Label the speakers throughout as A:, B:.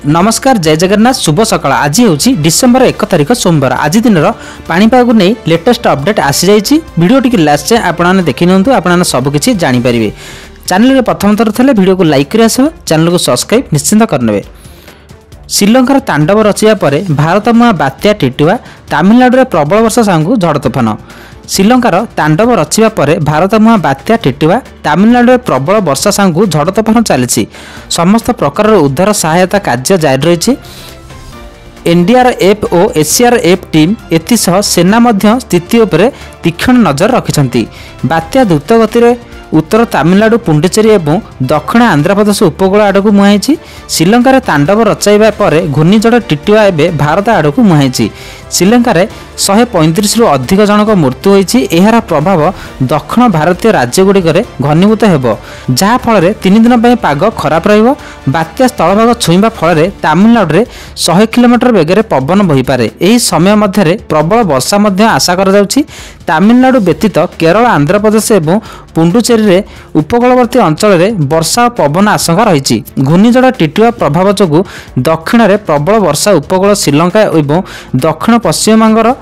A: नमस्कार जय जगन्नाथ शुभ सकाळ। आज हूँ डिसेम्बर 1 तारिख सोमवार। आज दिन पाणीपाग नहीं लेटेस्ट अपडेट आसी जाइए। वीडियो टी लास्ट जाए आपने देखी निंतु आपने सबकि जानीपारे। चैनल प्रथम थर थे वीडियो को लाइक कर चैनल को सब्सक्राइब निश्चिंत करने। श्रीलंकार तांडव रचिया पर भारत मुआ बात्या टिटुआ तमिलनाडु में प्रबल वर्षा सांगू झड़ तोफान। श्रीलंकार तांडव रचिया पर भारत मुआ बात्या टिटुआ तमिलनाडु में प्रबल वर्षा सांगू झड़ तोफान चली समस्त प्रकार उद्धार सहायता कार्य जारी रही। एनडीआरएफ और एसआरएफ टीम एसह सेना मध्य स्थिति उपर तीक्ष्ण नजर रखिछंती। बात्या द्रुत गति उत्तर तमिलनाडु पुंडुचेरी और दक्षिण आंध्रप्रदेश उपकूल आड़क मुहाई। श्रीलंकार तांडव रचाइबा पर घूर्णिझड़ टिटुआ एवं भारत आड़क मुहाई। श्रीलंकार 135 रु अधिक जनक मृत्यु होईछि। एहार प्रभाव दक्षिण भारतीय राज्यगुड़िक घनीभूत हेबो, जहा फल 3 दिन पर पाग खराब रहिबो। बात्या स्थलभाग छुईबा फल तमिलनाडु में 100 किलोमीटर बेगर पवन बहीपे। यही समय मध्य प्रबल वर्षा आशा करा जाउछि। तमिलनाडु व्यतीत केरल आंध्रप्रदेश और पुंडुचेरी रे उपकूलवर्ती अंचल में वर्षा और पवन आशंका रही। घूर्णिझड़ टिटुआ प्रभाव जो दक्षिण में प्रबल वर्षा उपकूल श्रीलंका और दक्षिण पश्चिम बंगर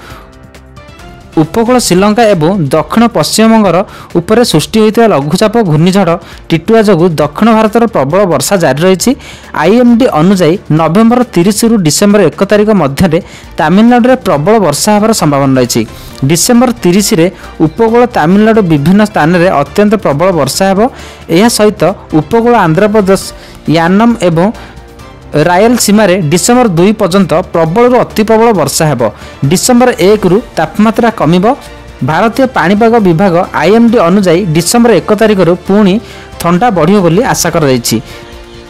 A: उपकूल श्रीलंका और दक्षिण पश्चिम बंगर उपर सृष्टि होता लघुचाप घूर्णिझड़ टिटुआ जो दक्षिण भारत प्रबल वर्षा जारी रही। आईएमडी अनुसार नवेम्बर 30 रु डिसेम्बर 1 तारिख मध्य तमिलनाडु में प्रबल वर्षा होवर संभावना रही। डिसेम्बर 30 रे उपकूल तमिलनाडु विभिन्न स्थान में अत्यंत प्रबल वर्षा हेबो। यह सहित उपकूल आंध्रप्रदेश यानम एवं रायलसीमा रे डिसेम्बर 2 पर्यंत प्रबल अति प्रबल वर्षा हेबो। डिसेम्बर 1 रु तापमात्रा कमिबो। भारतीय पाणीपाग विभाग आईएमडी अनुसार डिसेम्बर 1 तारिख रु पुणी ठंडा बढ़ियो बोली आशा कर रही।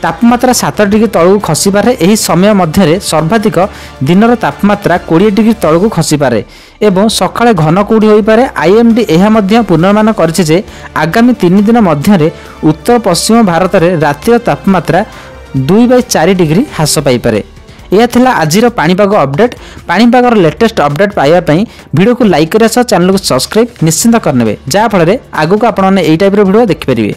A: तापमात्रा 7 डिग्री तलू खसीपारे। यही समय मध्य सर्वाधिक दिनर तापमात्रा 20 डिग्री तलू खसीपारे एवं सकाळे घन कुड़ी होईपारे। आईएमडी यह पूर्वानुमान करिछि जे आगामी 3 दिन मध्य उत्तर पश्चिम भारत में रातिर तापमात्रा 2-4 डिग्री ह्रास पाइपे। यह थिला आजिर पाणीपाग अपडेट। पाणीपागर लेटेस्ट अपडेट पाइबापी वीडियो को लाइक कर चैनल को सब्सक्राइब निश्चिंत करने, जहाँफल आगू को आपने यही टाइप वीडियो देखिपारे।